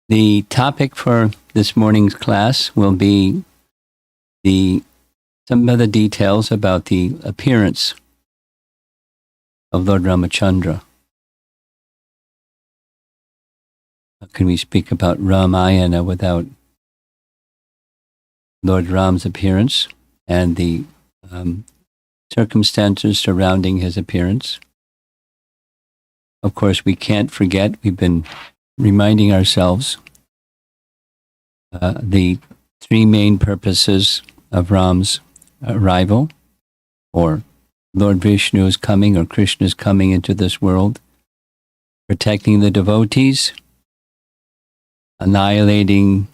The topic for this morning's class will be some of the details about the appearance of Lord Ramachandra. How can we speak about Ramayana without Lord Ram's appearance and the circumstances surrounding his appearance? Of course, we can't forget, we've been reminding ourselves the three main purposes of Ram's arrival, or Lord Vishnu's coming, or Krishna's coming into this world: protecting the devotees, annihilating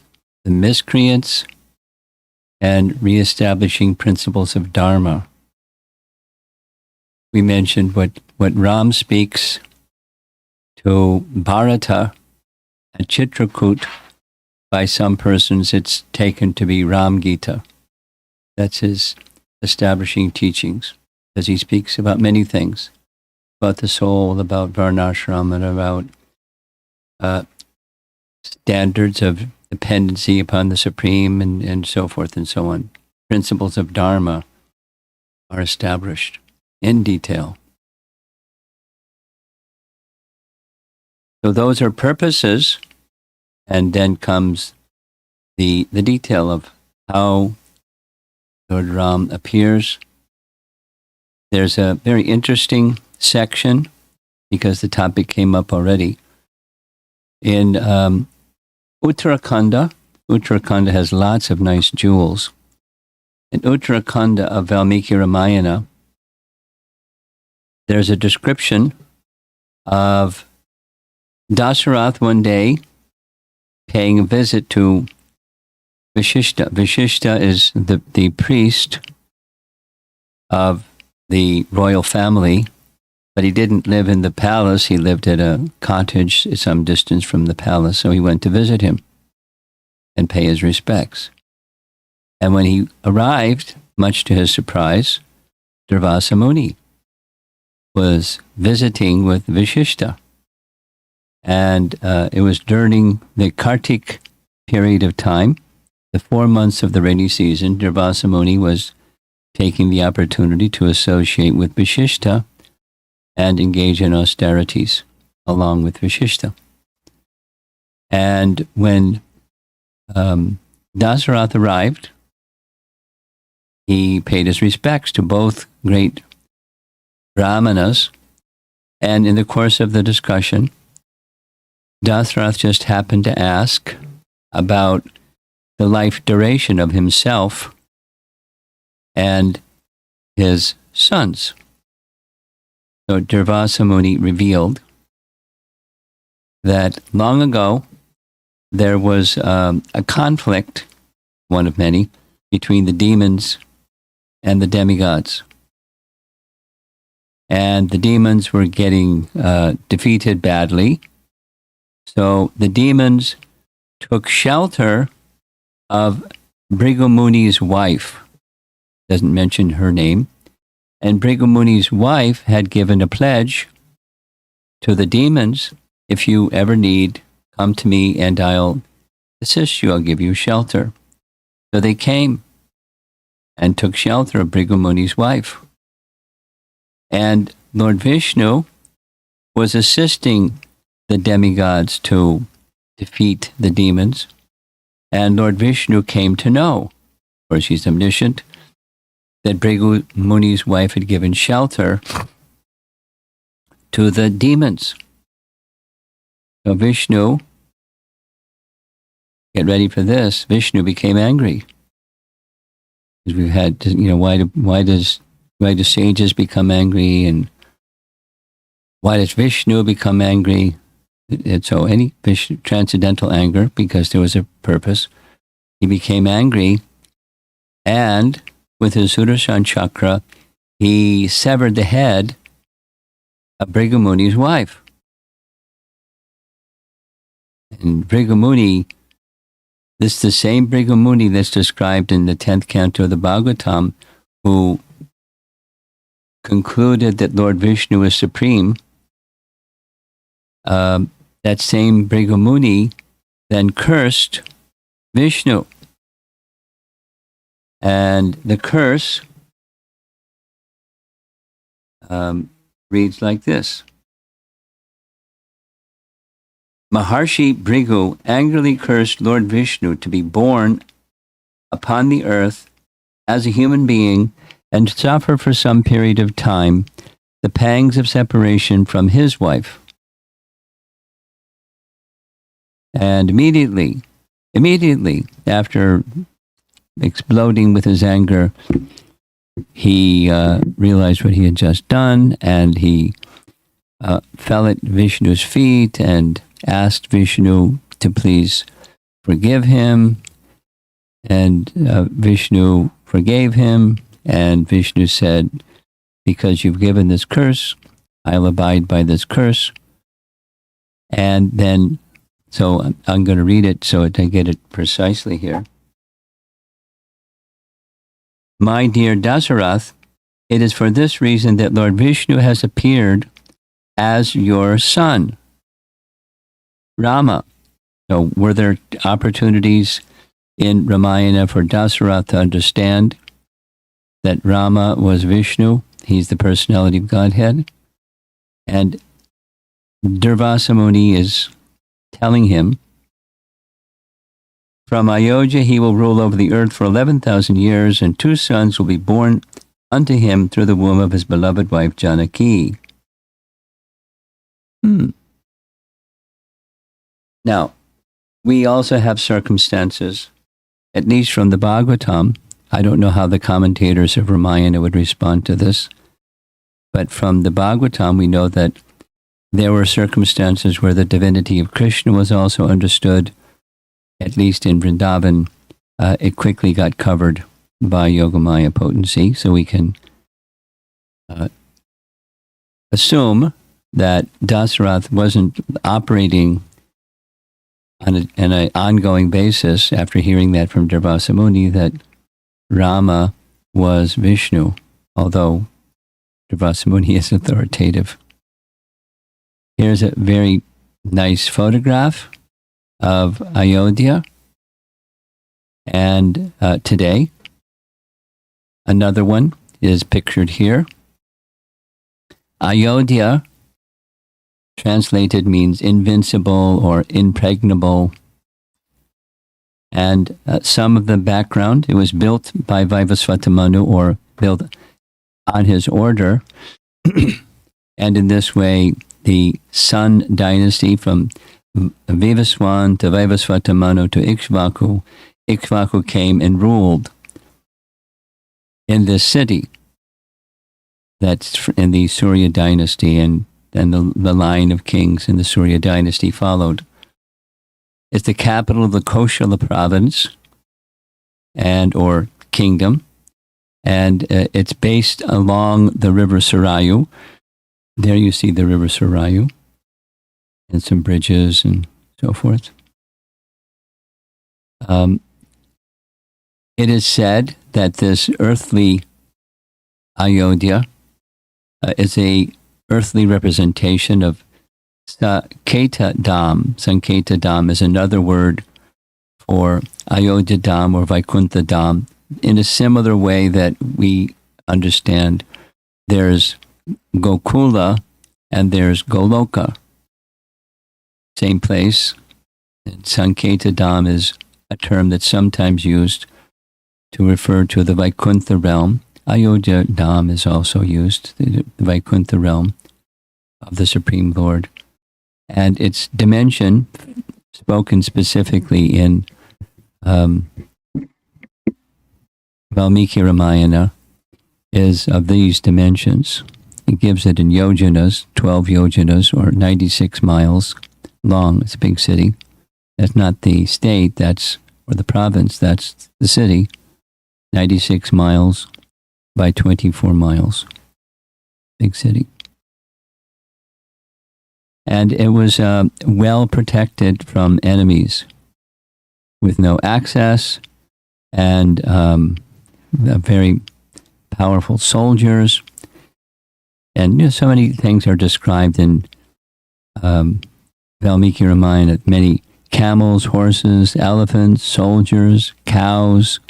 the miscreants, and reestablishing principles of Dharma. We mentioned what Ram speaks to Bharata at Chitrakoot. By some persons, it's taken to be Ram Gita. That's his establishing teachings, as he speaks about many things, about the soul, about Varnashram, and about standards of dependency upon the Supreme, and so forth and so on. Principles of Dharma are established in detail. So those are purposes, and then comes the detail of how Lord Ram appears. There's a very interesting section, because the topic came up already, in Uttarakhanda. Uttarakhanda has lots of nice jewels. In Uttarakhanda of Valmiki Ramayana, there's a description of Dasarath one day paying a visit to Vishishta. Vishishta is the priest of the royal family, but he didn't live in the palace. He lived at a cottage some distance from the palace, so he went to visit him and pay his respects. And when he arrived, much to his surprise, Durvasa Muni was visiting with Vishishta. And it was during the Kartik period of time, the 4 months of the rainy season. Durvasa Muni was taking the opportunity to associate with Vishishta and engage in austerities along with Vishishta. And when Dasarath arrived, he paid his respects to both great brahmanas, and in the course of the discussion, Dasarath just happened to ask about the life duration of himself and his sons. So Durvasa Muni revealed that long ago there was a conflict, one of many, between the demons and the demigods. And the demons were getting defeated badly. So the demons took shelter of Bhrigu Muni's wife. Doesn't mention her name. And Bhrigu Muni's wife had given a pledge to the demons: if you ever need, come to me and I'll assist you, I'll give you shelter. So they came and took shelter of Bhrigu Muni's wife. And Lord Vishnu was assisting the demigods to defeat the demons. And Lord Vishnu came to know, of course he's omniscient, that Bhrigu Muni's wife had given shelter to the demons. So Vishnu, get ready for this, Vishnu became angry. Because we've had, why do sages become angry, and why does Vishnu become angry? And so any transcendental anger, because there was a purpose. He became angry, and with his Sudarshan chakra, he severed the head of Bhrigu Muni's wife. And Bhrigu Muni, this is the same Bhrigu Muni that's described in the 10th canto of the Bhagavatam, who concluded that Lord Vishnu is supreme. That same Bhrigu Muni then cursed Vishnu. And the curse reads like this. Maharshi Bhrigu angrily cursed Lord Vishnu to be born upon the earth as a human being and suffer for some period of time the pangs of separation from his wife. And immediately after exploding with his anger, he realized what he had just done, and he fell at Vishnu's feet and asked Vishnu to please forgive him. And Vishnu forgave him, and Vishnu said, because you've given this curse, I'll abide by this curse. And then, so I'm going to read it so that I get it precisely here. My dear Dasarath, it is for this reason that Lord Vishnu has appeared as your son, Rama. So were there opportunities in Ramayana for Dasarath to understand that Rama was Vishnu? He's the personality of Godhead. And Durvasa Muni is telling him, from Ayodhya he will rule over the earth for 11,000 years, and 2 sons will be born unto him through the womb of his beloved wife Janaki. Now, we also have circumstances, at least from the Bhagavatam. I don't know how the commentators of Ramayana would respond to this, but from the Bhagavatam we know that there were circumstances where the divinity of Krishna was also understood. At least in Vrindavan, it quickly got covered by Yogamaya potency, so we can assume that Dasarath wasn't operating on an ongoing basis after hearing that from Durvasa Muni, that Rama was Vishnu, although Durvasa Muni is authoritative. Here's a very nice photograph of Ayodhya, and today another one is pictured here. Ayodhya, translated, means invincible or impregnable, and some of the background, it was built by Vaivasvata Manu, or built on his order, and in this way the Sun dynasty from Vivaswan to Vaivasvata Manu to Ikshvaku came and ruled in this city. That's in the Surya dynasty, and then the line of kings in the Surya dynasty followed. It's the capital of the Koshala province and or kingdom, and it's based along the river Sarayu. There you see the river Sarayu, and some bridges and so forth. It is said that this earthly Ayodhya is a earthly representation of Sanketa Dham. Sanketa Dham is another word for Ayodhya Dham or Vaikuntha Dham. In a similar way that we understand there's Gokula and there's Goloka. Same place. And Sanketa Dham is a term that's sometimes used to refer to the Vaikuntha realm. Ayodhya Dham is also used, the Vaikuntha realm of the Supreme Lord. And its dimension, spoken specifically in Valmiki Ramayana, is of these dimensions. It gives it in yojanas, 12 yojanas, or 96 miles long. It's a big city. That's not the state, or the province, that's the city. 96 miles by 24 miles. Big city. And it was well protected from enemies, with no access, and very powerful soldiers. And so many things are described in Valmiki Ramayana, many camels, horses, elephants, soldiers, cows,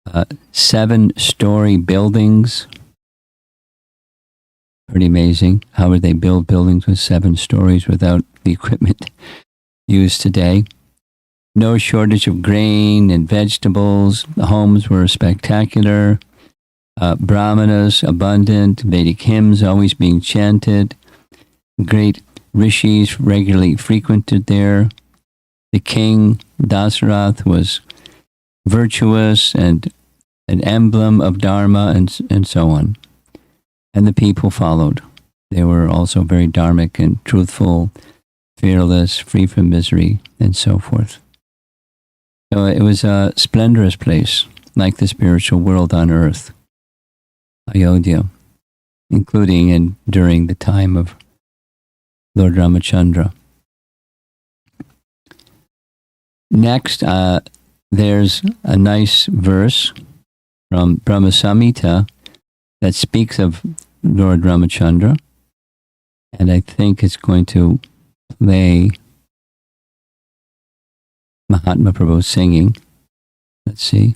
7-story buildings. Pretty amazing. How would they build buildings with 7 stories without the equipment used today? No shortage of grain and vegetables. The homes were spectacular. Brahmanas abundant. Vedic hymns always being chanted. Great rishis regularly frequented there. The king, Dasarath, was virtuous and an emblem of Dharma and so on. And the people followed. They were also very dharmic and truthful, fearless, free from misery, and so forth. So it was a splendorous place, like the spiritual world on earth, Ayodhya, including and during the time of Lord Ramachandra. Next, there's a nice verse from Brahma Samhita that speaks of Lord Ramachandra, and I think it's going to play Mahatma Prabhu singing. Let's see.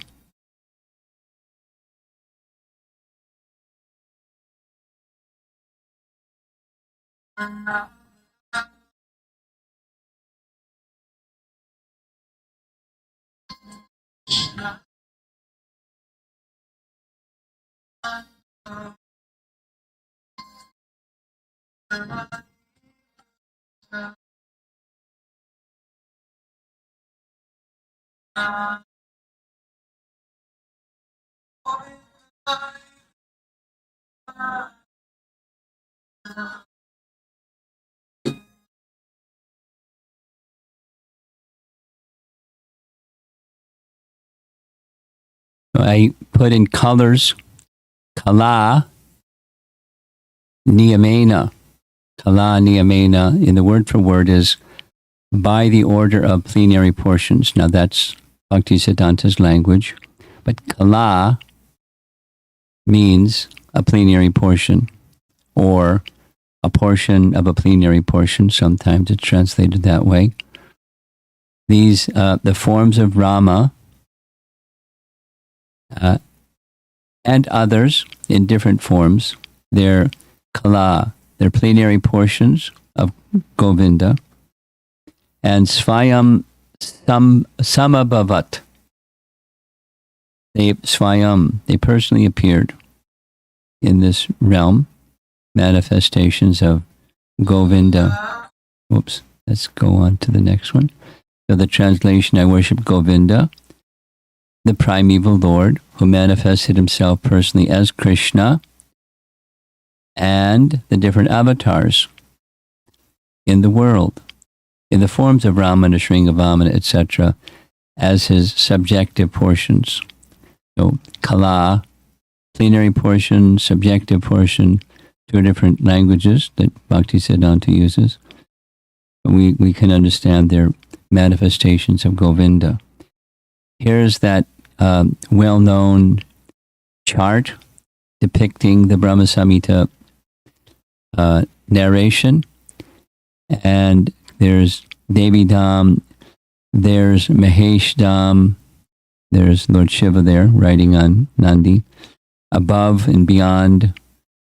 I put in colors, Kala Niyamena. Kala Niyamena, in the word for word, is by the order of plenary portions. Now that's Bhaktisiddhanta's language, but Kala means a plenary portion or a portion of a plenary portion. Sometimes it's translated that way. These, the forms of Rama, and others in different forms, they're Kala, they're plenary portions of Govinda, and Svayam Samabhavat. They personally appeared in this realm, manifestations of Govinda. Oops, let's go on to the next one. So the translation, I worship Govinda, the primeval Lord, who manifested himself personally as Krishna, and the different avatars in the world, in the forms of Ramana, Sringavamana, etc., as his subjective portions. So, Kala, plenary portion, subjective portion, 2 different languages that Bhaktisiddhanta uses. We can understand their manifestations of Govinda. Here's that well-known chart depicting the Brahma Samhita narration. And there's Devi Dham, there's Mahesh Dham, there's Lord Shiva there riding on Nandi, above and beyond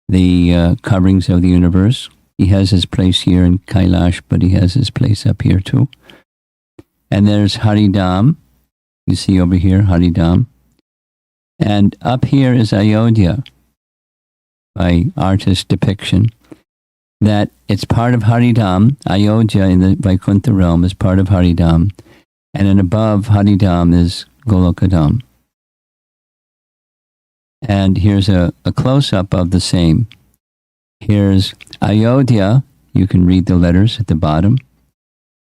the coverings of the universe. He has his place here in Kailash, but he has his place up here too. And there's Haridham. You see over here, Haridham. And up here is Ayodhya, by artist depiction, that it's part of Haridham. Ayodhya in the Vaikuntha realm is part of Haridham. And then above Haridham is Golokadam. And here's a close-up of the same. Here's Ayodhya. You can read the letters at the bottom.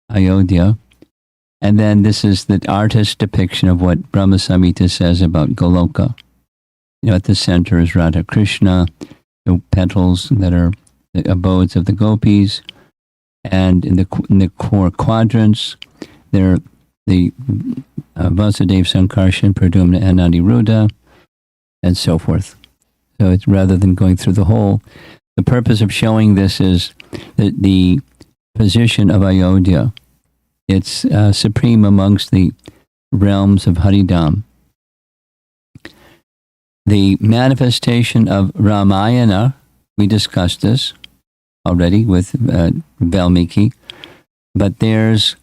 Ayodhya. And then this is the artist's depiction of what Brahma Samhita says about Goloka. At the center is Radha Krishna, the petals that are the abodes of the gopis, and in the core quadrants, there are the Vasudev, Sankarshan, Pradumna, and Aniruddha, and so forth. So it's rather than going through the whole, the purpose of showing this is the position of Ayodhya It's supreme amongst the realms of Haridam. The manifestation of Ramayana, we discussed this already with Valmiki, but there's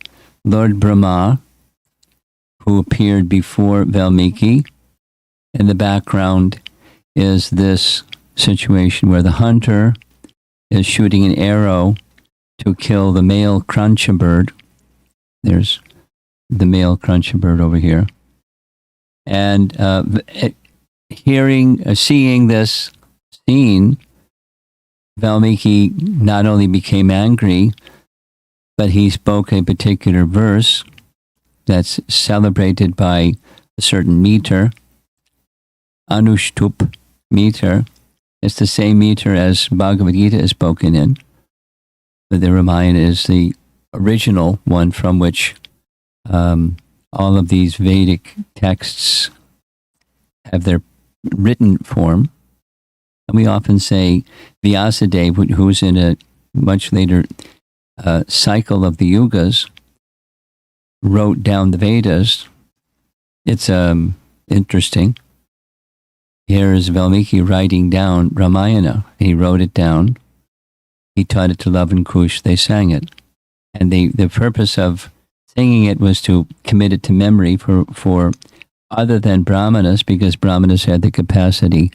Lord Brahma, who appeared before Valmiki. In the background is this situation where the hunter is shooting an arrow to kill the male cruncher bird. There's the male cruncher bird over here. And seeing this scene, Valmiki not only became angry, but he spoke a particular verse that's celebrated by a certain meter, Anushtup meter. It's the same meter as Bhagavad Gita is spoken in. The Ramayana is the original one from which all of these Vedic texts have their written form. And we often say Vyasadeva, who's in a much later cycle of the Yugas, wrote down the Vedas. It's interesting. Here is Valmiki writing down Ramayana. He wrote it down. He taught it to Love and Kush. They sang it. And the purpose of singing it was to commit it to memory for other than Brahmanas, because Brahmanas had the capacity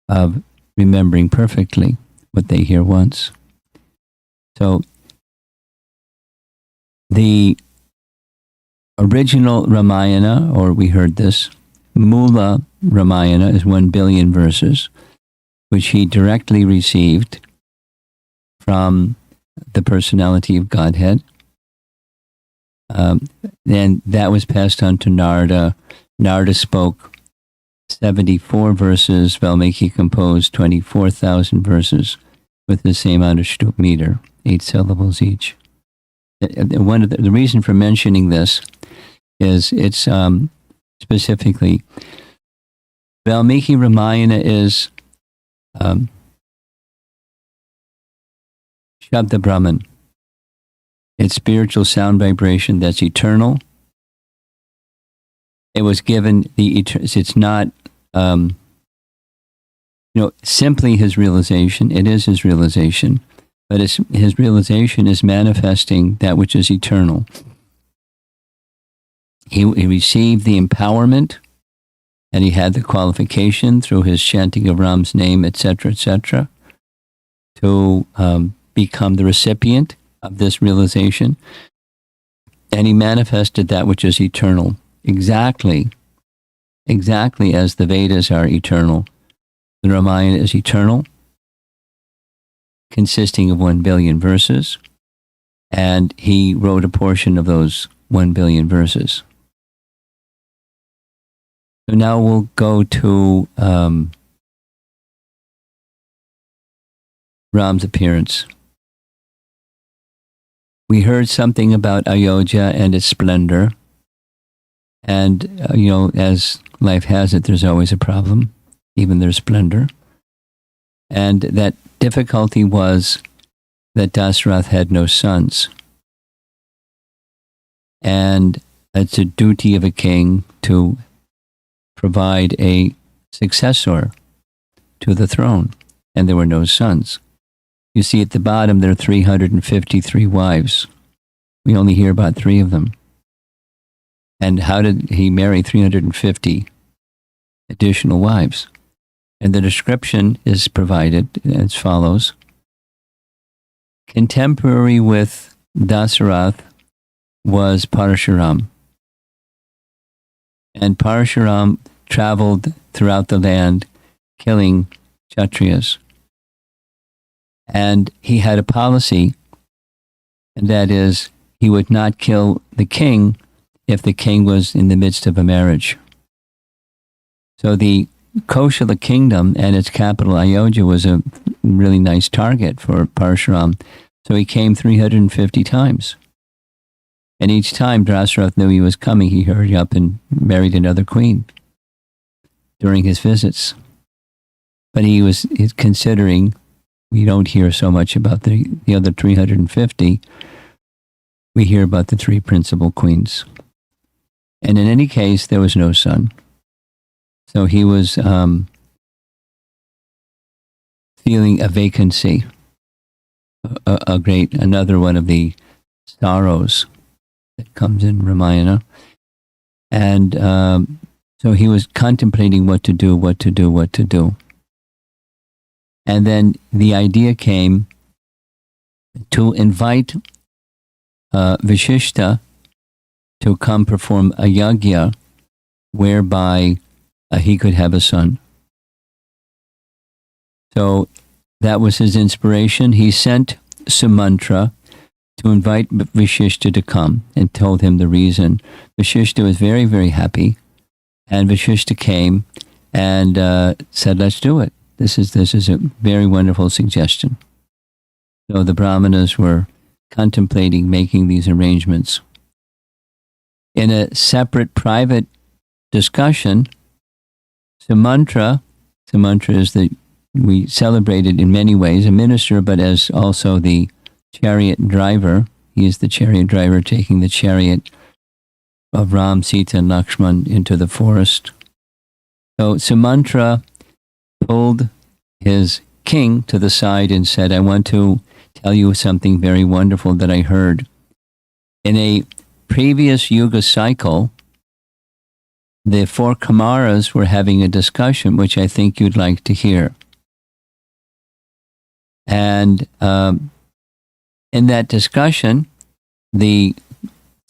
of remembering perfectly what they hear once. So the original Ramayana, or we heard this, Mula Ramayana, is 1 billion verses, which he directly received from the personality of Godhead. Then that was passed on to Narada. Narada spoke 74 verses. Valmiki composed 24,000 verses with the same Anushtup meter, 8 syllables each. One of the reason for mentioning this is it's specifically Valmiki Ramayana is Shabda Brahman. It's spiritual sound vibration that's eternal. It was given it's not simply his realization. It is his realization, but his realization is manifesting that which is eternal. He received the empowerment, and he had the qualification through his chanting of Ram's name, etc., to become the recipient of this realization. And he manifested that which is eternal, exactly as the Vedas are eternal. The Ramayana is eternal, consisting of 1 billion verses, and he wrote a portion of those 1 billion verses. So now we'll go to Ram's appearance. We heard something about Ayodhya and its splendor. And, as life has it, there's always a problem, even their splendor. And that difficulty was that Dasarath had no sons. And it's a duty of a king to provide a successor to the throne. And there were no sons. You see at the bottom, there are 353 wives. We only hear about 3 of them. And how did he marry 350 additional wives? And the description is provided as follows. Contemporary with Dasarath was Parashuram. And Parashuram traveled throughout the land killing Kshatriyas. And he had a policy, and that is he would not kill the king if the king was in the midst of a marriage. So the Koshala kingdom and its capital Ayodhya was a really nice target for Parashuram. So he came 350 times. And each time Dasarath knew he was coming, he hurried up and married another queen during his visits. But he's considering, we don't hear so much about the other 350. we hear about the three principal queens. And in any case, there was no son. So he was feeling a vacancy, another one of the sorrows that comes in Ramayana. And so he was contemplating what to do. And then the idea came to invite Vishishta to come perform a yagya whereby he could have a son. So that was his inspiration. He sent Sumantra to invite Vishishta to come and told him the reason. Vishishta was very, very happy. And Vishishta came and said, let's do it. This is a very wonderful suggestion. So the Brahmanas were contemplating making these arrangements. In a separate private discussion, Sumantra is we celebrated in many ways, a minister, but as also the chariot driver. He is the chariot driver taking the chariot of Ram, Sita, and Lakshman into the forest. So Sumantra pulled his king to the side and said, I want to tell you something very wonderful that I heard. In a previous yuga cycle, the four Kumaras were having a discussion, which I think you'd like to hear. And in that discussion, the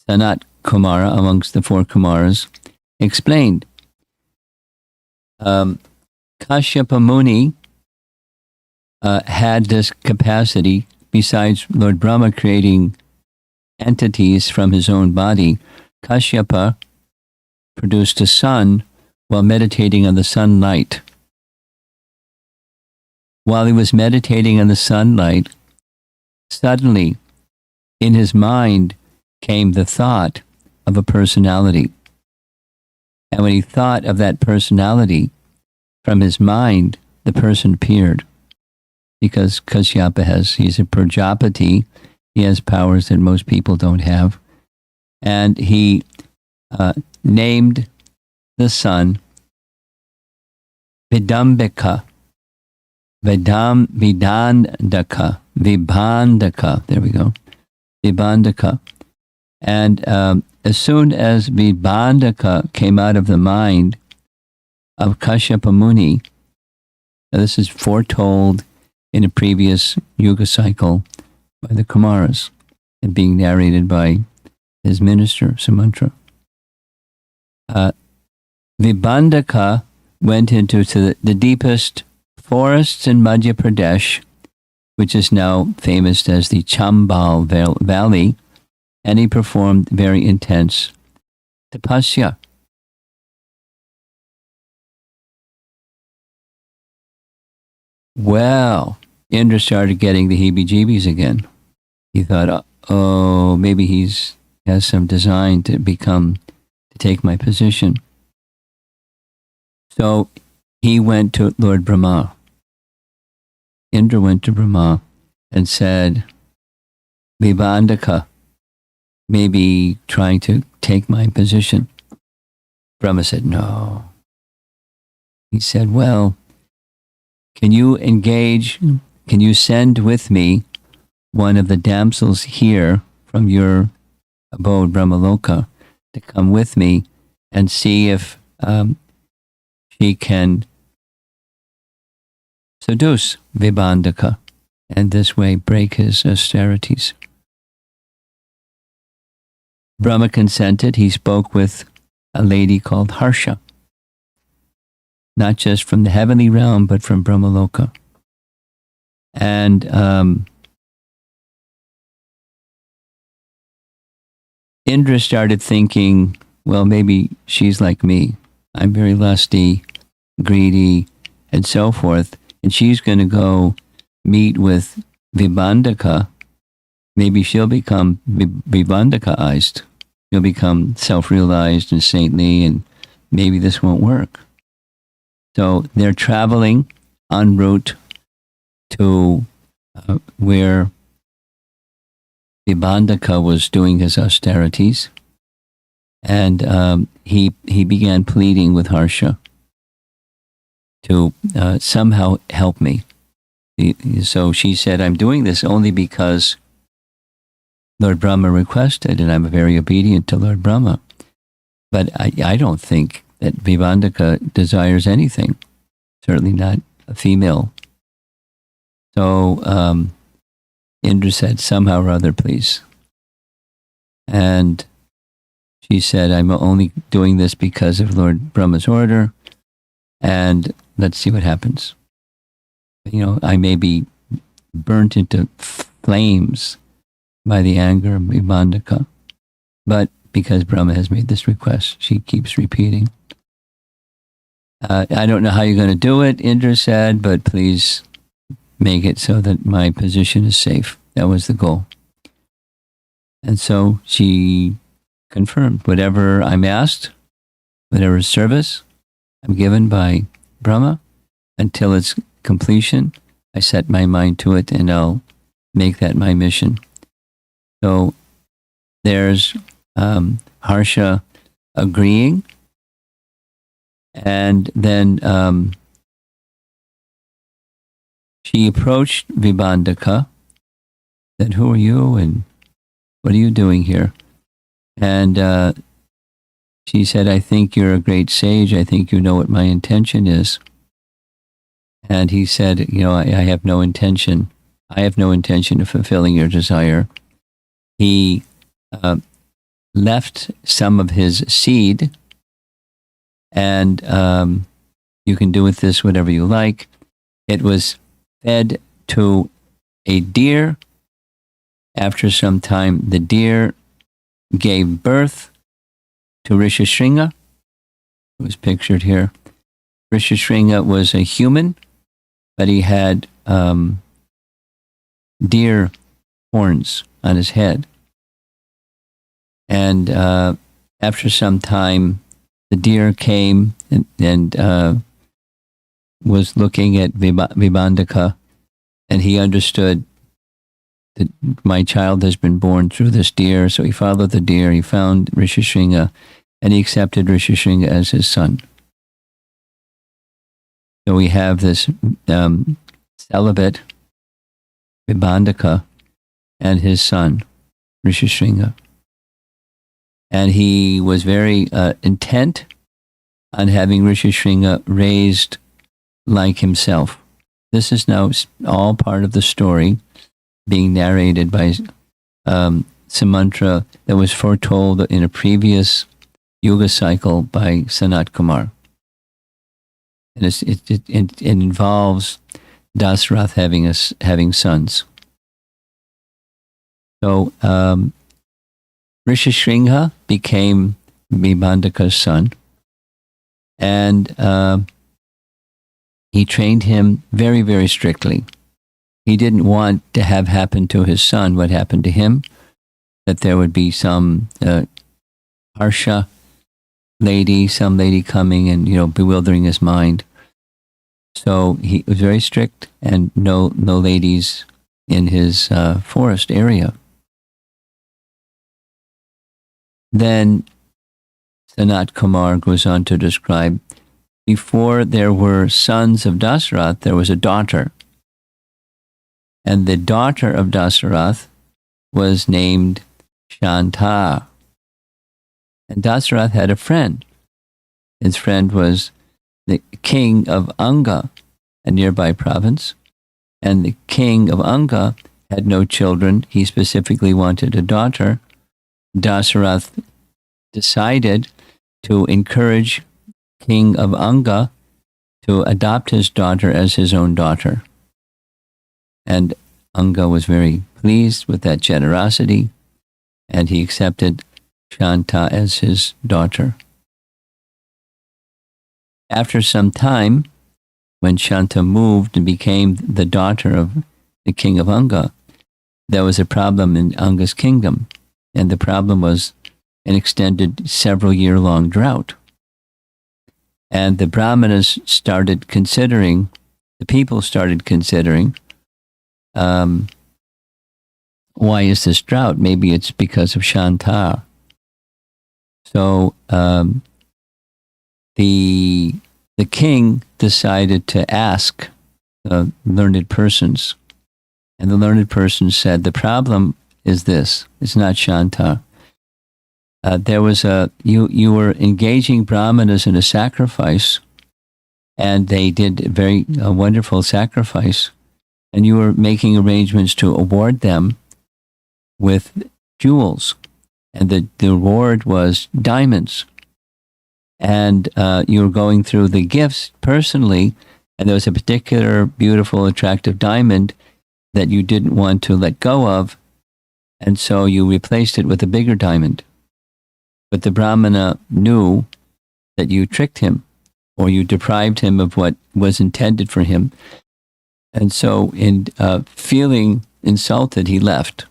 Sanat Kumara, amongst the four Kumaras, explained, Kashyapa Muni had this capacity, besides Lord Brahma creating entities from his own body. Kashyapa produced a son while meditating on the sunlight. While he was meditating on the sunlight, suddenly in his mind came the thought of a personality. And when he thought of that personality, from his mind, the person appeared. Because Kashyapa he's a Prajapati, he has powers that most people don't have. And he named the son Vidambika. Vibhandaka. There we go. Vibhandaka. And as soon as Vibhandaka came out of the mind of Kashyapa Muni, this is foretold in a previous yuga cycle by the Kumaras and being narrated by his minister, Sumantra. Vibhandaka went into the deepest forests in Madhya Pradesh, which is now famous as the Chambal Valley, and he performed very intense tapasya. Well, Indra started getting the heebie-jeebies again. He thought, oh, maybe has some design to take my position. So he went to Lord Brahma. Indra went to Brahma and said, Vibhandaka may be trying to take my position. Brahma said, no. He said, well, can you send with me one of the damsels here from your abode, Brahmaloka, to come with me and see if she can seduce Vibhandaka and this way break his austerities. Brahma consented. He spoke with a lady called Harsha, not just from the heavenly realm, but from Brahmaloka. And Indra started thinking, well, maybe she's like me. I'm very lusty, greedy, and so forth. And she's going to go meet with Vibhandaka. Maybe she'll become Vibhandakaized. She'll become self-realized and saintly, and maybe this won't work. So they're traveling en route to where Vibhandaka was doing his austerities, and he began pleading with Harsha to somehow help me. So she said, I'm doing this only because Lord Brahma requested, and I'm very obedient to Lord Brahma. But I don't think that Vibhandaka desires anything, certainly not a female. So Indra said, somehow or other, please. And she said, I'm only doing this because of Lord Brahma's order, and let's see what happens. I may be burnt into flames by the anger of Vibhandaka, but because Brahma has made this request, she keeps repeating. I don't know how you're going to do it, Indra said, but please make it so that my position is safe. That was the goal. And so she confirmed, whatever I'm asked, whatever service I'm given by Brahma, until its completion, I set my mind to it and I'll make that my mission. So there's Harsha agreeing, and then she approached Vibhandaka, said, who are you and what are you doing here? And she said, I think you're a great sage. I think you know what my intention is. And he said, I have no intention. I have no intention of fulfilling your desire. He left some of his seed, and you can do with this whatever you like. It was fed to a deer. After some time, the deer gave birth to Rishishringa. It was pictured here. Rishishringa was a human, but he had deer horns on his head. And after some time, the deer came and was looking at Vibhandaka, and he understood that my child has been born through this deer. So he followed the deer, he found Rishishringa, and he accepted Rishishringa as his son. So we have this celibate Vibhandaka and his son, Rishishringa. And he was very intent on having Rishishringa raised like himself. This is now all part of the story being narrated by Sumantra that was foretold in a previous Yuga cycle by Sanat Kumar. And it involves Dasarath having sons. So Rishishringa became Vibhandaka's son, and he trained him very, very strictly. He didn't want to have happen to his son what happened to him, that there would be some Harsha lady, some lady coming and bewildering his mind. So he was very strict, and no ladies in his forest area. Then Sanat Kumar goes on to describe, before there were sons of Dasarath, there was a daughter. And the daughter of Dasarath was named Shanta. And Dasarath had a friend. His friend was the king of Anga, a nearby province. And the king of Anga had no children. He specifically wanted a daughter. Dasarath decided to encourage king of Anga to adopt his daughter as his own daughter. And Anga was very pleased with that generosity, and he accepted Shanta as his daughter. After some time, when Shanta moved and became the daughter of the king of Anga, there was a problem in Anga's kingdom. And the problem was an extended several-year-long drought. And the Brahmanas started considering, the people started considering why is this drought? Maybe it's because of Shanta. So the king decided to ask learned persons, and the learned person said, the problem is this: it's not Shanta. There was you were engaging brahmanas in a sacrifice, and they did a wonderful sacrifice, and you were making arrangements to award them with jewels, and the reward was diamonds. And you were going through the gifts personally, and there was a particular beautiful, attractive diamond that you didn't want to let go of, and so you replaced it with a bigger diamond. But the Brahmana knew that you tricked him, or you deprived him of what was intended for him. And so in feeling insulted, he left.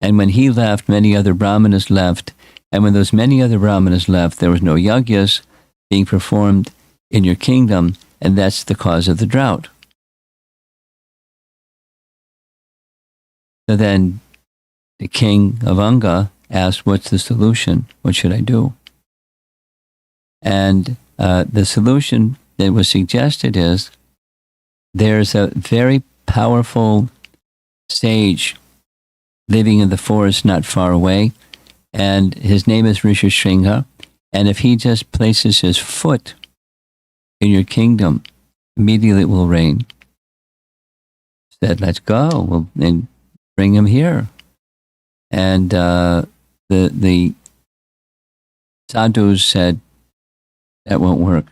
And when he left, many other Brahmanas left. And when those many other Brahmanas left, there was no yagyas being performed in your kingdom, and that's the cause of the drought. So then the king of Anga asked, what's the solution? What should I do? And the solution that was suggested is, there's a very powerful sage living in the forest not far away, and his name is Rishishringa, and if he just places his foot in your kingdom, immediately it will rain. Said, let's go, and bring him here. And the sadhus said, that won't work.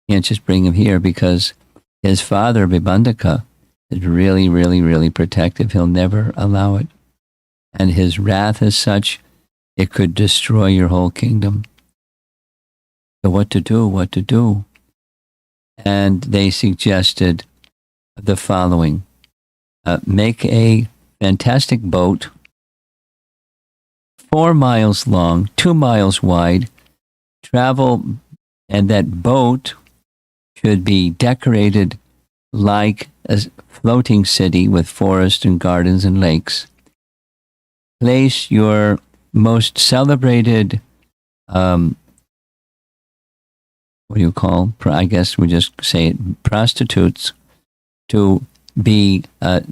You can't just bring him here, because his father, Vibhandaka, is really, really, really protective. He'll never allow it. And his wrath is such, it could destroy your whole kingdom. So what to do? What to do? And they suggested the following. Make a fantastic boat, 4 miles long, 2 miles wide, travel, and that boat should be decorated like a floating city with forest and gardens and lakes. Place your most celebrated, what do you call, I guess we just say it, prostitutes, to be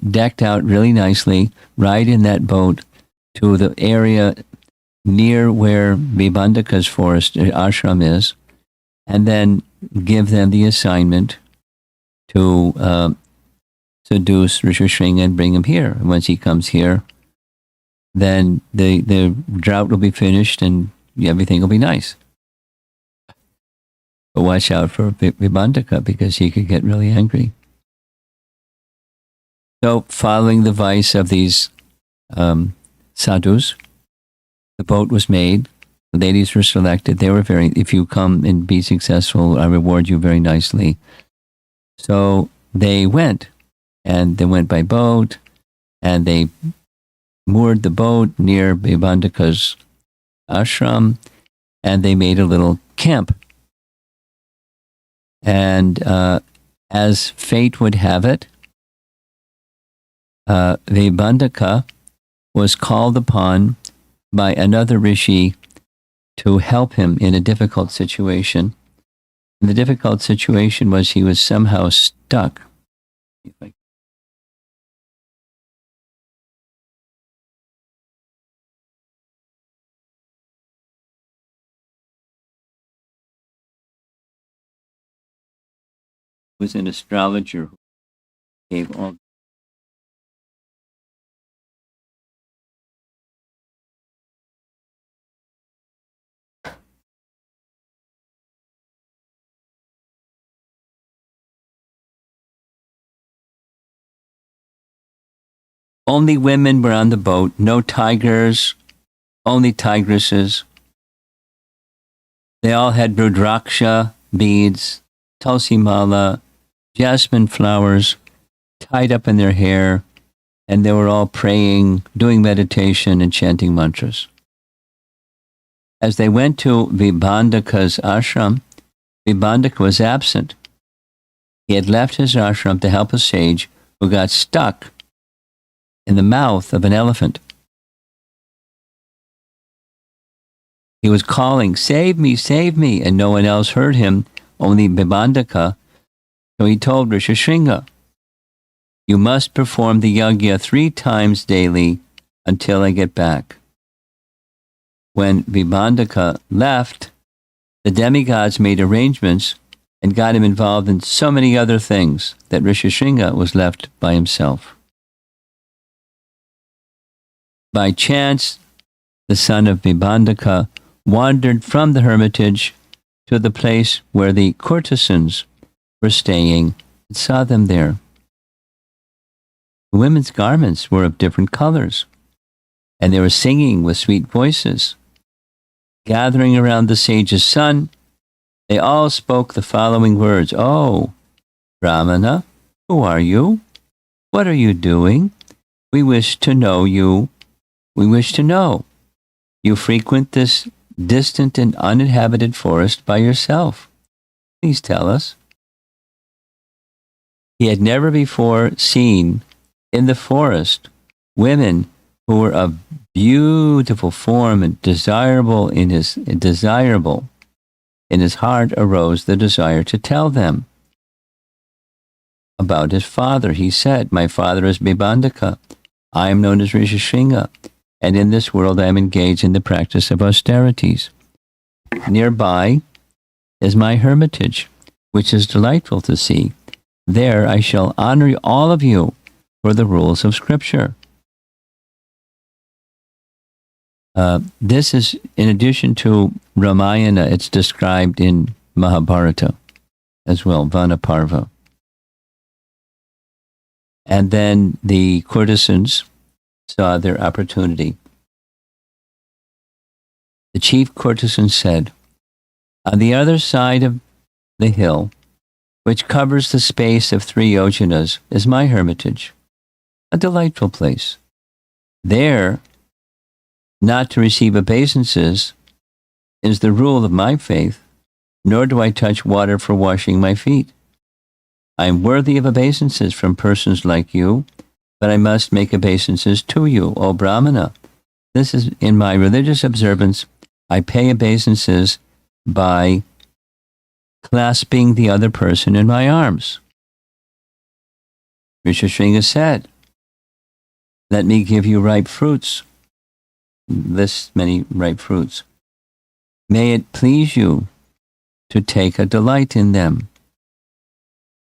decked out really nicely, ride in that boat to the area near where Vibhandaka's forest, ashram is, and then give them the assignment to seduce Rishishringa and bring him here. And once he comes here, then the drought will be finished and everything will be nice. But watch out for Vibhandaka, because he could get really angry. So, following the advice of these sadhus, the boat was made. The ladies were selected. They were if you come and be successful, I reward you very nicely. So they went, and they went by boat, and they moored the boat near Vibhandaka's ashram, and they made a little camp. And as fate would have it, Vibhandaka was called upon by another rishi to help him in a difficult situation. And the difficult situation was he was somehow stuck. Was an astrologer who gave all. Only women were on the boat, no tigers, only tigresses. They all had rudraksha beads, tulsi mala, jasmine flowers tied up in their hair, and they were all praying, doing meditation, and chanting mantras. As they went to Vibhandaka's ashram, Vibhandaka was absent. He had left his ashram to help a sage who got stuck in the mouth of an elephant. He was calling, save me, and no one else heard him, only Bibandaka. So he told Rishishringa, you must perform the yajna 3 times daily until I get back. When Bibandaka left, the demigods made arrangements and got him involved in so many other things that Rishishringa was left by himself. By chance, the son of Bibandaka wandered from the hermitage to the place where the courtesans were staying and saw them there. The women's garments were of different colors, and they were singing with sweet voices. Gathering around the sage's son, they all spoke the following words, "Oh, Brahmana, who are you? What are you doing? We wish to know you. We wish to know. You frequent this distant and uninhabited forest by yourself. Please tell us." He had never before seen in the forest women who were of beautiful form and desirable. In his heart arose the desire to tell them about his father. He said, "My father is Bibandaka. I am known as Rishishringa, and in this world I am engaged in the practice of austerities. Nearby is my hermitage, which is delightful to see. There I shall honor all of you for the rules of Scripture." This is in addition to Ramayana, it's described in Mahabharata as well, Vanaparva. And then the courtesans saw their opportunity. The chief courtesan said, "On the other side of the hill, which covers the space of 3 yojanas, is my hermitage, a delightful place. There, not to receive obeisances is the rule of my faith, nor do I touch water for washing my feet. I am worthy of obeisances from persons like you, but I must make obeisances to you, O Brahmana. This is in my religious observance. I pay obeisances by clasping the other person in my arms." Rishishringa said, "Let me give you ripe fruits." This many ripe fruits. "May it please you to take a delight in them."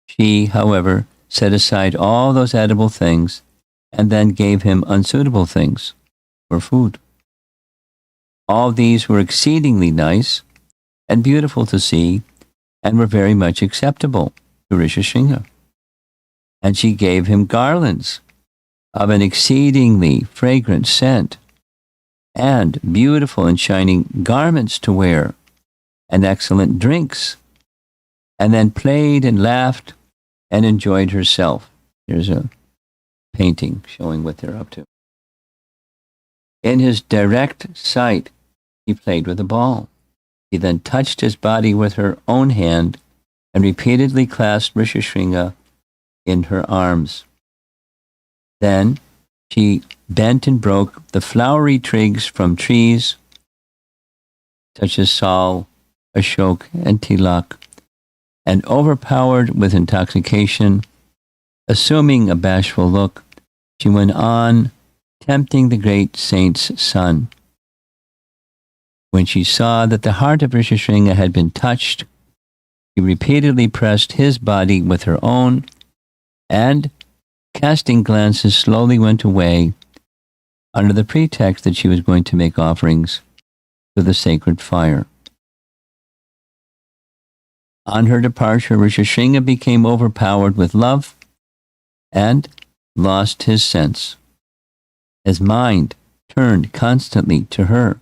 She, however, set aside all those edible things and then gave him unsuitable things for food. All these were exceedingly nice and beautiful to see and were very much acceptable to Rishishringa. And she gave him garlands of an exceedingly fragrant scent and beautiful and shining garments to wear and excellent drinks, and then played and laughed and enjoyed herself. Here's a painting showing what they're up to. In his direct sight, he played with a ball. He then touched his body with her own hand and repeatedly clasped Rishishringa in her arms. Then she bent and broke the flowery twigs from trees such as sal, ashok, and tilak, and overpowered with intoxication, assuming a bashful look, she went on tempting the great saint's son. When she saw that the heart of Rishishringa had been touched, she repeatedly pressed his body with her own, and, casting glances, slowly went away under the pretext that she was going to make offerings to the sacred fire. On her departure, Rishishringa became overpowered with love and lost his sense. His mind turned constantly to her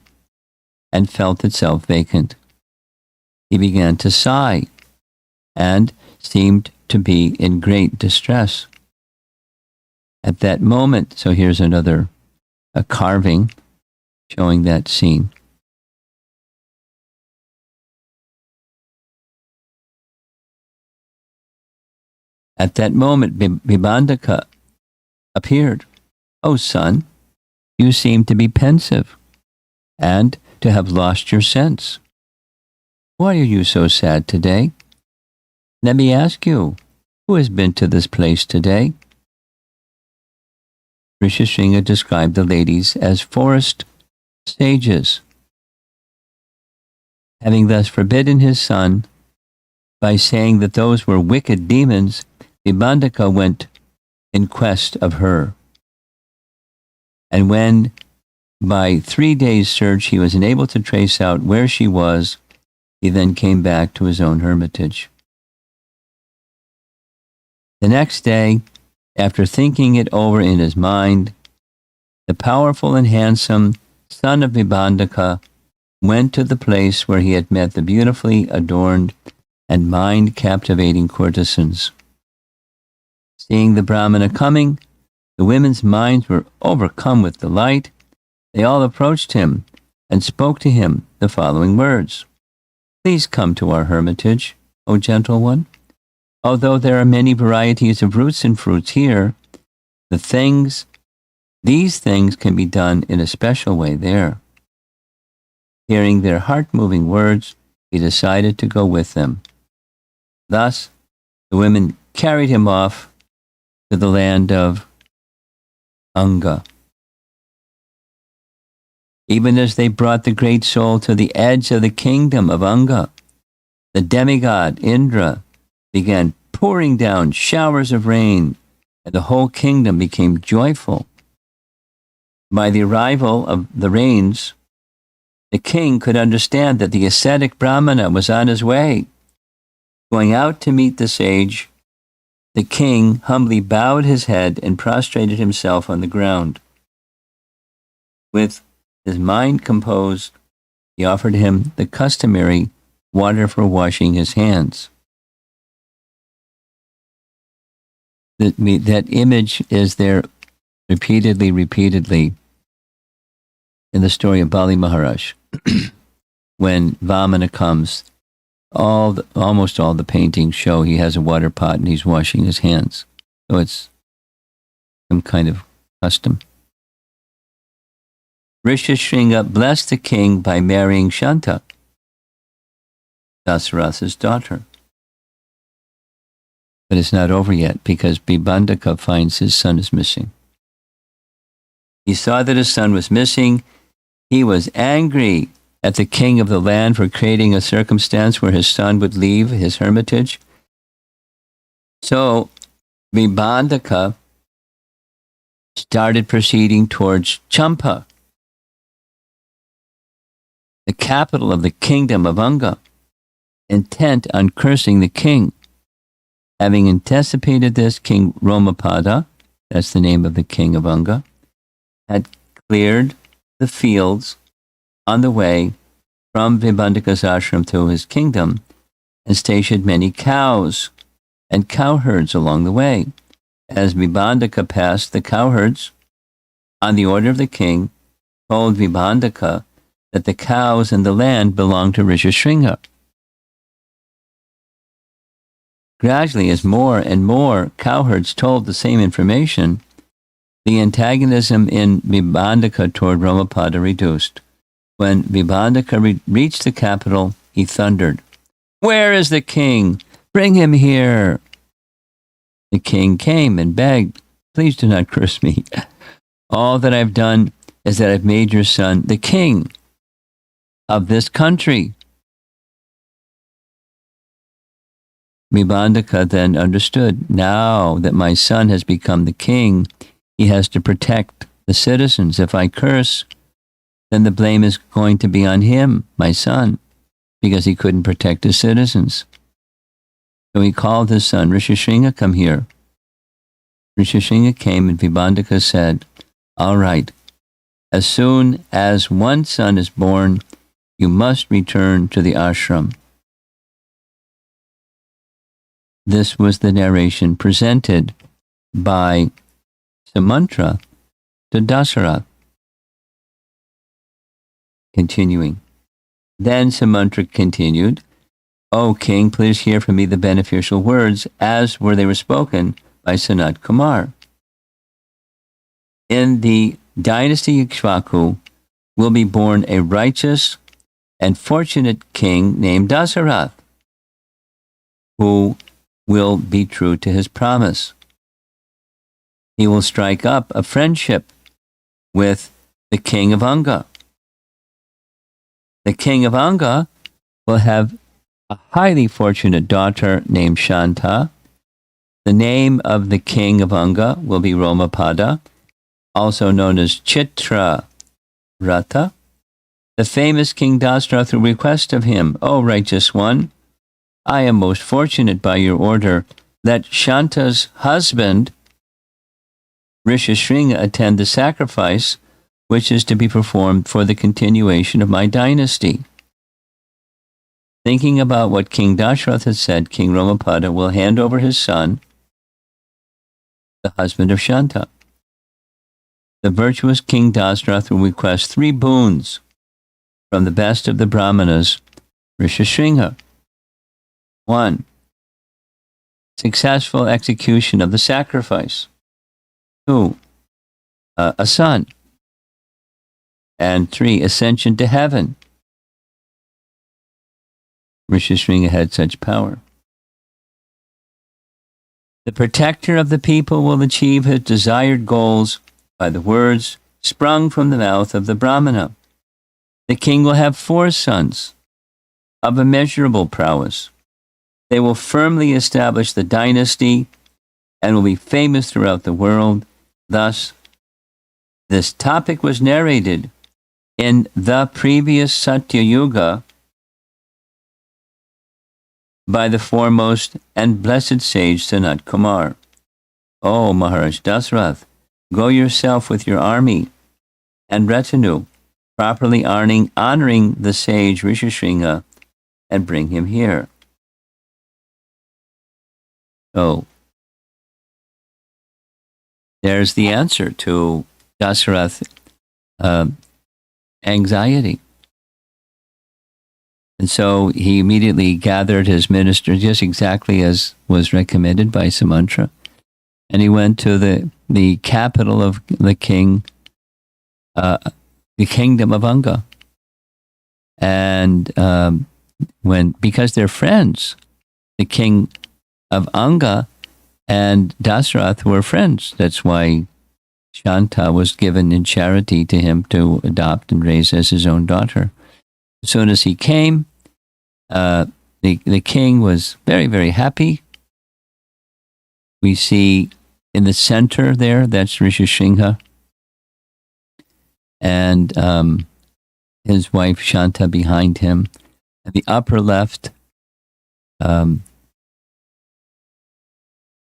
and felt itself vacant. He began to sigh and seemed to be in great distress. At that moment, so here's a carving showing that scene. At that moment, Bibandaka appeared "O son, you seem to be pensive and to have lost your sense. Why are you so sad today? Let me ask you, who has been to this place today?" Rishishringa described the ladies as forest sages. Having thus forbidden his son by saying that those were wicked demons, Vibhandaka went in quest of her. And when by 3 days' search he was unable to trace out where she was, he then came back to his own hermitage. The next day, after thinking it over in his mind, the powerful and handsome son of Vibhandaka went to the place where he had met the beautifully adorned and mind-captivating courtesans. Seeing the Brahmana coming, the women's minds were overcome with delight. They all approached him and spoke to him the following words: "Please come to our hermitage, O gentle one. Although there are many varieties of roots and fruits here, these things can be done in a special way there." Hearing their heart-moving words, he decided to go with them. Thus, the women carried him off to the land of Anga. Even as they brought the great soul to the edge of the kingdom of Anga, the demigod Indra began pouring down showers of rain, and the whole kingdom became joyful. By the arrival of the rains, the king could understand that the ascetic Brahmana was on his way. Going out to meet the sage, the king humbly bowed his head and prostrated himself on the ground. With his mind composed, he offered him the customary water for washing his hands. That image is there repeatedly in the story of Bali Maharaj. When Vamana comes, almost all the paintings show he has a water pot and he's washing his hands. So it's some kind of custom. Rishishringa blessed the king by marrying Shanta, Dasaratha's daughter. But it's not over yet, because Vibhandaka finds his son is missing. He saw that his son was missing. He was angry at the king of the land for creating a circumstance where his son would leave his hermitage. So Vibhandaka started proceeding towards Champa, the capital of the kingdom of Anga, intent on cursing the king. Having anticipated this, King Ramapada, that's the name of the king of Anga, had cleared the fields on the way from Vibhandaka's ashram to his kingdom and stationed many cows and cowherds along the way. As Vibhandaka passed, the cowherds, on the order of the king, told Vibhandaka that the cows and the land belonged to Rishishringa. Gradually, as more and more cowherds told the same information, the antagonism in Vibhandaka toward Ramapada reduced. When Vibhandaka reached the capital, he thundered, "Where is the king? Bring him here." The king came and begged, "Please do not curse me. All that I've done is that I've made your son the king of this country." Vibhandaka then understood, now that my son has become the king, he has to protect the citizens. If I curse, then the blame is going to be on him, my son, because he couldn't protect his citizens. So he called his son, "Rishishringa, come here." Rishishringa came, and Vibhandaka said, "All right, as soon as one son is born, you must return to the ashram." This was the narration presented by Sumantra to Dasaratha. Continuing. Then Sumantra continued, "O king, please hear from me the beneficial words as were they were spoken by Sanat Kumar." In the dynasty Ikshvaku will be born a righteous and fortunate king named Dasarath, who will be true to his promise. He will strike up a friendship with the king of Anga. The king of Anga will have a highly fortunate daughter named Shanta. The name of the king of Anga will be Romapada, also known as Chitra Ratha. The famous King Dasarath will request of him, O righteous one, I am most fortunate by your order. Let Shanta's husband, Rishishringa, attend the sacrifice which is to be performed for the continuation of my dynasty. Thinking about what King Dashrath had said, King Romapada will hand over his son, the husband of Shanta. The virtuous King Dasrath will request 3 boons from the best of the Brahmanas, Rishishringa. 1. Successful execution of the sacrifice. 2. A son. And 3. Ascension to heaven. Rishishringa had such power. The protector of the people will achieve his desired goals by the words sprung from the mouth of the Brahmana. The king will have 4 sons of immeasurable prowess. They will firmly establish the dynasty and will be famous throughout the world. Thus, this topic was narrated in the previous Satya Yuga by the foremost and blessed sage Sanat Kumar. O Maharaj Dasrath, go yourself with your army and retinue, properly honoring the sage Rishishringa, and bring him here. So, there's the answer to Dasarath's anxiety. And so he immediately gathered his ministers, just exactly as was recommended by Sumantra. And he went to the capital of the king, the kingdom of Anga. And because they're friends, the king of Anga and Dasarath were friends. That's why Shanta was given in charity to him to adopt and raise as his own daughter. As soon as he came, the king was very, very happy. We see in the center there, that's Rishishringa, and his wife Shanta behind him. In the upper left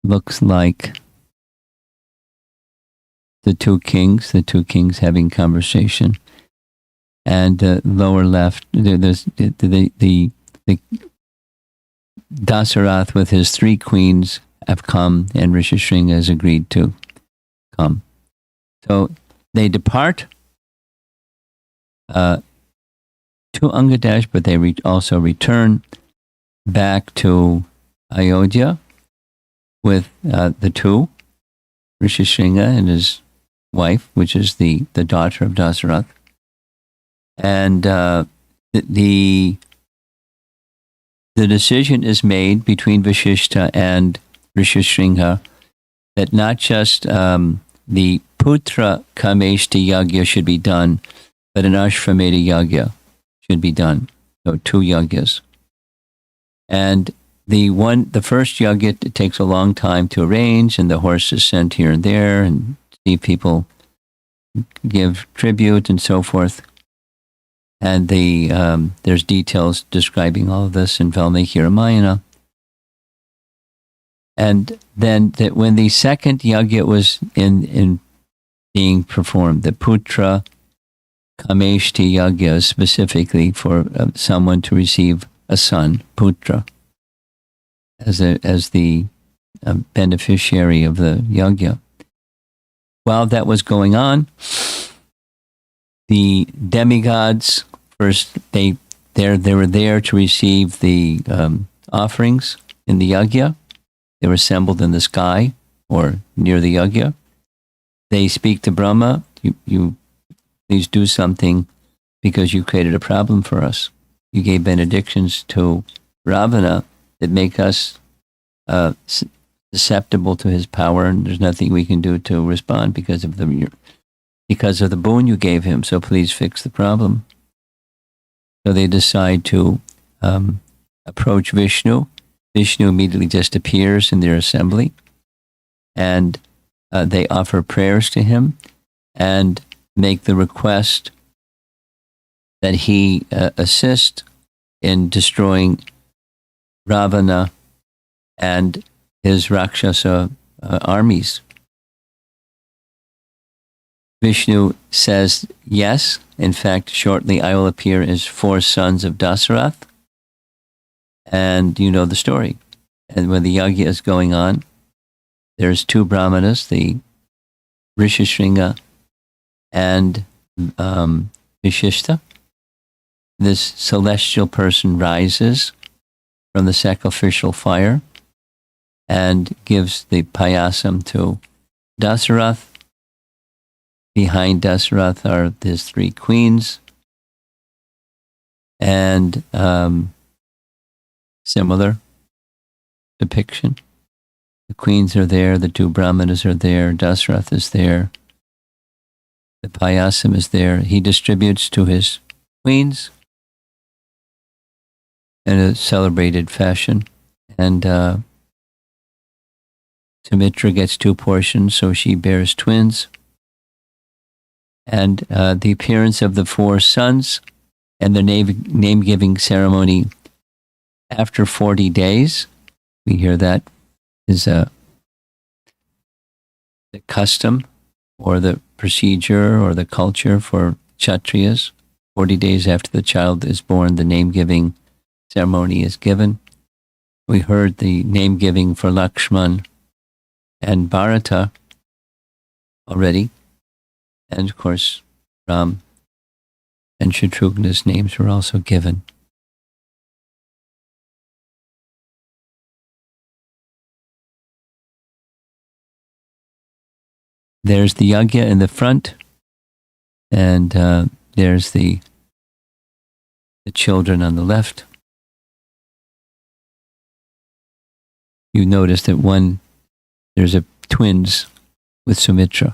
looks like the two kings having conversation. And lower left, there's the Dasarath with his 3 queens have come, and Rishishringa has agreed to come. So they depart to Angadesh, but they also return back to Ayodhya with the 2, Rishishringa and his wife, which is the daughter of Dasarath. And the decision is made between Vashishta and Rishishringa that not just the Putra Kameshti Yagya should be done, but an Ashvamedha Yagya should be done. So 2 yagyas. And the first yagya, it takes a long time to arrange, and the horse is sent here and there, and see people give tribute and so forth. And there's details describing all of this in Valmiki Ramayana. And then when the second yagya was in being performed, the Putra Kameshti Yagya, specifically for someone to receive a son, Putra, as the beneficiary of the yagya. While that was going on, the demigods first they were there to receive the offerings in the yagya. They were assembled in the sky or near the yagya. they speak to Brahma, you please do something because you created a problem for us. You gave benedictions to Ravana that make us susceptible to his power, and there's nothing we can do to respond because of the boon you gave him. So please fix the problem. So they decide to approach Vishnu. Vishnu immediately just appears in their assembly, and they offer prayers to him and make the request that he assist in destroying Ravana and his Rakshasa armies. Vishnu says, yes, in fact, shortly I will appear as 4 sons of Dasarath. And you know the story. And when the yagya is going on, there's 2 brahmanas, the Rishishringa and Vishishta. This celestial person rises from the sacrificial fire and gives the payasam to Dasarath. Behind Dasarath are his 3 queens, and similar depiction. The queens are there, the 2 brahmanas are there, Dasarath is there, the payasam is there. He distributes to his queens in a celebrated fashion, and Sumitra gets 2 portions, so she bears twins. And the appearance of the 4 sons and the name-giving ceremony after 40 days, we hear that is the custom or the procedure or the culture for Kshatriyas. 40 days after the child is born, the name-giving ceremony is given. We heard the name-giving for Lakshman and Bharata already. And of course, Ram and Shatrughna's names were also given. There's the yagya in the front, and there's the children on the left. You notice that there's twins with Sumitra.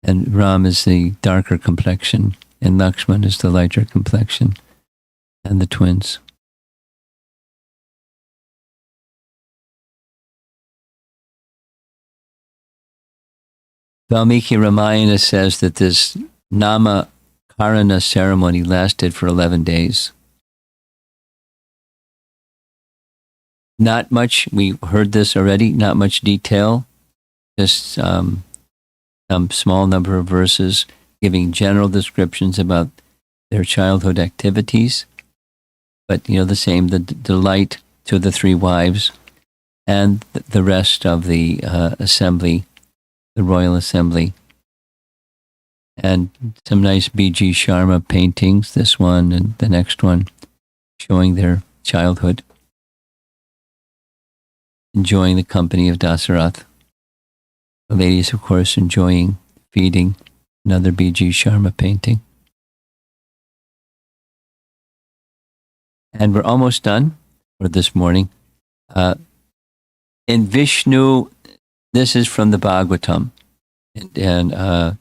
And Ram is the darker complexion, and Lakshman is the lighter complexion, and the twins. Valmiki Ramayana says that this Nama Karana ceremony lasted for 11 days. Not much, we heard this already, not much detail, just some small number of verses giving general descriptions about their childhood activities. But, the same, the delight to the 3 wives and the rest of the assembly, the royal assembly. And some nice B.G. Sharma paintings, this one and the next one, showing their childhood, enjoying the company of Dasarath. The ladies, of course, enjoying feeding, another B.G. Sharma painting. And we're almost done for this morning. In Vishnu, this is from the Bhagavatam, and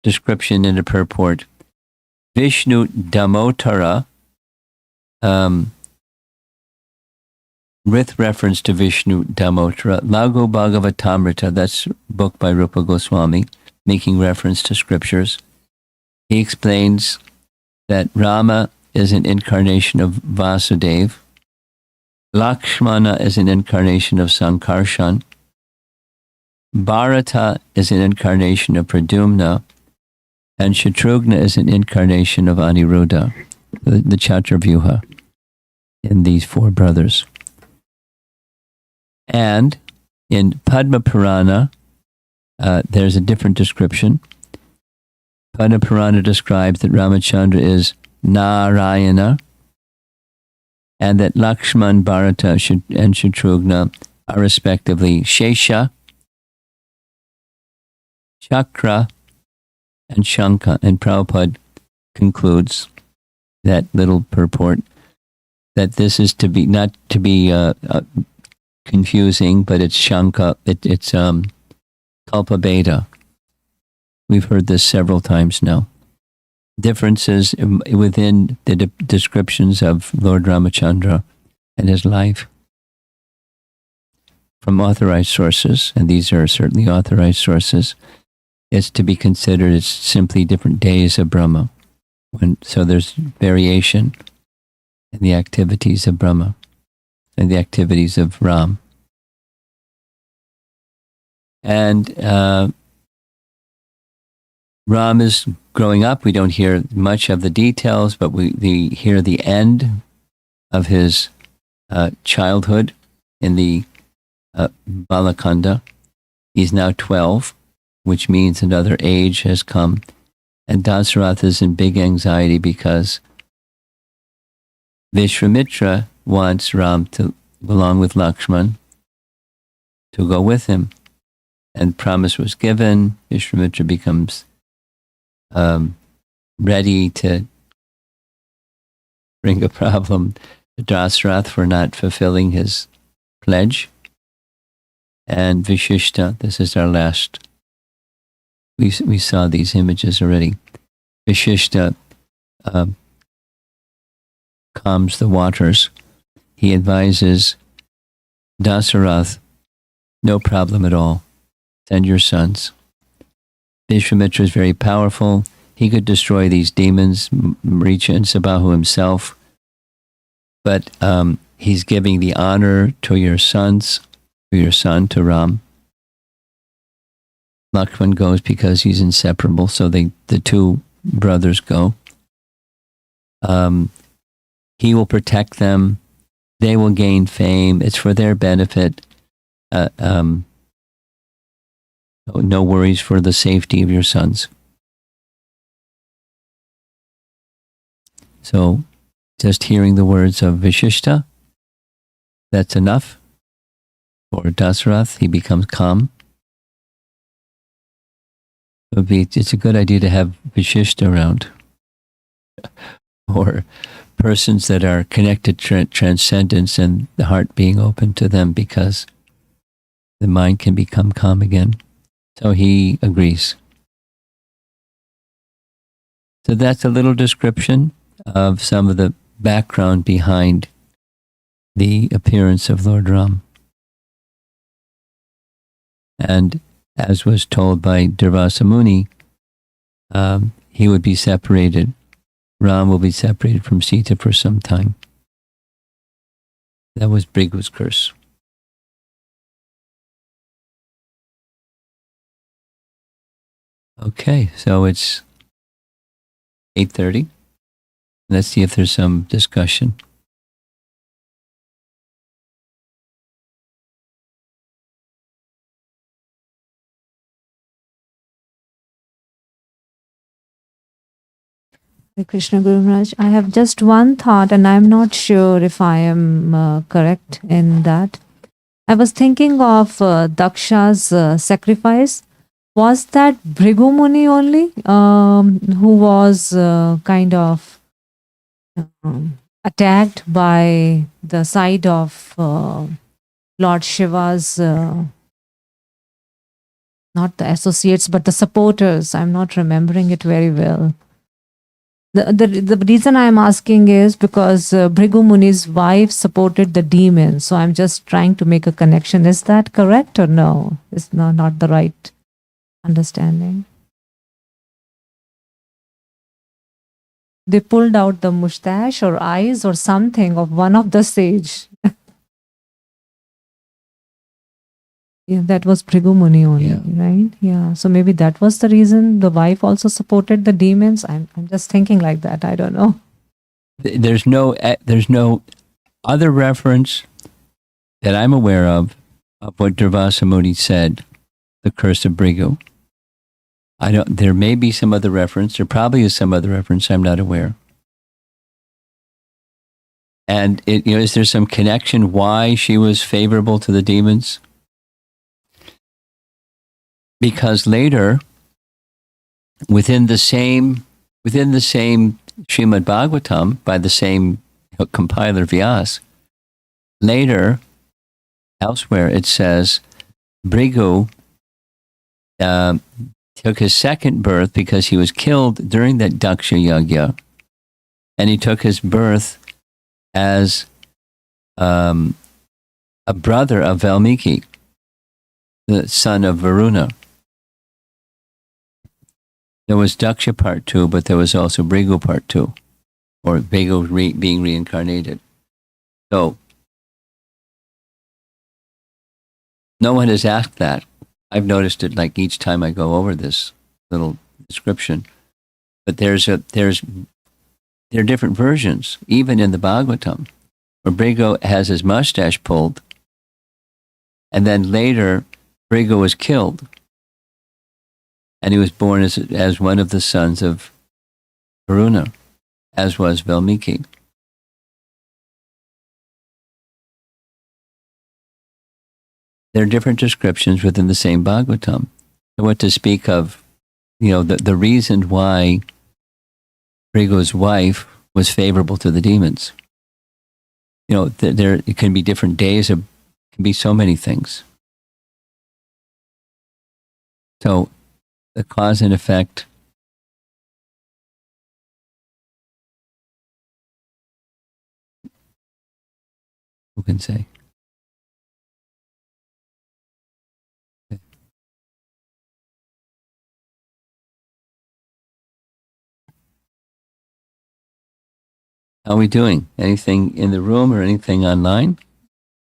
description in the purport. Vishnu Damotara, with reference to Vishnu Damotara, Lago Bhagavatamrita, that's a book by Rupa Goswami, making reference to scriptures. He explains that Rama is an incarnation of Vasudeva, Lakshmana is an incarnation of Sankarshan, Bharata is an incarnation of Pradyumna, and Shatrughna is an incarnation of Aniruddha, the Chaturvyuha, in these 4 brothers. And in Padma Purana, there's a different description. Padma Purana describes that Ramachandra is Narayana, and that Lakshman, Bharata, and Shatrughna are respectively Shesha, chakra, and shankha. And Prabhupada concludes that little purport that this is to be not to be confusing, but it's shankha. It's kalpa beta. We've heard this several times now. Differences within the descriptions of Lord Ramachandra and his life from authorized sources, and these are certainly authorized sources. It's to be considered as simply different days of Brahma. So there's variation in the activities of Brahma and the activities of Ram. And Ram is growing up. We don't hear much of the details, but we hear the end of his childhood in the Balakanda. He's now 12, which means another age has come. And Dasarath is in big anxiety because Vishwamitra wants Ram to, along with Lakshman, to go with him. And promise was given. Vishwamitra becomes ready to bring a problem to Dasarath for not fulfilling his pledge. And Vishishta, this is our last. We saw these images already. Vishishta calms the waters. He advises Dasarath, no problem at all. Send your sons. Vishwamitra is very powerful. He could destroy these demons, Maricha and Sabahu himself. But he's giving the honor to your sons, to your son, to Ram. Lakshman goes because he's inseparable, so the two brothers go. He will protect them. They will gain fame. It's for their benefit. No worries for the safety of your sons. So, just hearing the words of Vishishta, that's enough for Dasarath. He becomes calm. It's a good idea to have Vishishta around, or persons that are connected to transcendence and the heart being open to them, because the mind can become calm again. So he agrees. So that's a little description of some of the background behind the appearance of Lord Ram. And as was told by Durvasa Muni, he would be separated. Ram will be separated from Sita for some time. That was Brigu's curse. Okay, so it's 8:30. Let's see if there's some discussion. Hare Krishna Guru Maharaj, I have just one thought, and I'm not sure if I am correct in that. I was thinking of Daksha's sacrifice. Was that Bhrigu Muni only who was kind of attacked by the side of Lord Shiva's, not the associates, but the supporters? I'm not remembering it very well. The reason I'm asking is because Bhrigu Muni's wife supported the demon. So I'm just trying to make a connection. Is that correct or no? It's not the right understanding. They pulled out the mustache or eyes or something of one of the sage. Yeah, that was Bhrigu Muni only, right? Yeah. So maybe that was the reason the wife also supported the demons. I'm just thinking like that. I don't know. There's no other reference that I'm aware of what Durvasa Muni said, the curse of Bhrigu. There may be some other reference. There probably is some other reference. I'm not aware. And is there some connection why she was favorable to the demons? Because later, within the same Srimad Bhagavatam by the same compiler Vyas. Later, elsewhere, it says Brigu took his second birth because he was killed during that Daksha Yagya, and he took his birth as a brother of Valmiki, the son of Varuna. There was Daksha part 2, but there was also Brigu part 2, or Brigu being reincarnated. So, no one has asked that. I've noticed it like each time I go over this little description. But there are different versions, even in the Bhagavatam, where Brigu has his mustache pulled, and then later Brigu was killed, and he was born as one of the sons of Varuna, as was Valmiki. There are different descriptions within the same Bhagavatam. So what to speak of, the reason why Brigu's wife was favorable to the demons. It can be different days, it can be so many things. So the cause and effect, who can say? How are we doing? Anything in the room or anything online?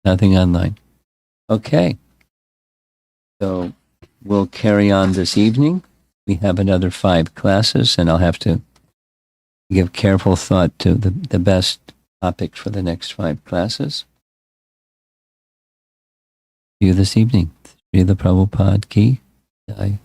Nothing online. Okay. So we'll carry on this evening. We have another 5 classes, and I'll have to give careful thought to the best topic for the next 5 classes. See you this evening. Srila Prabhupada Ki Jai.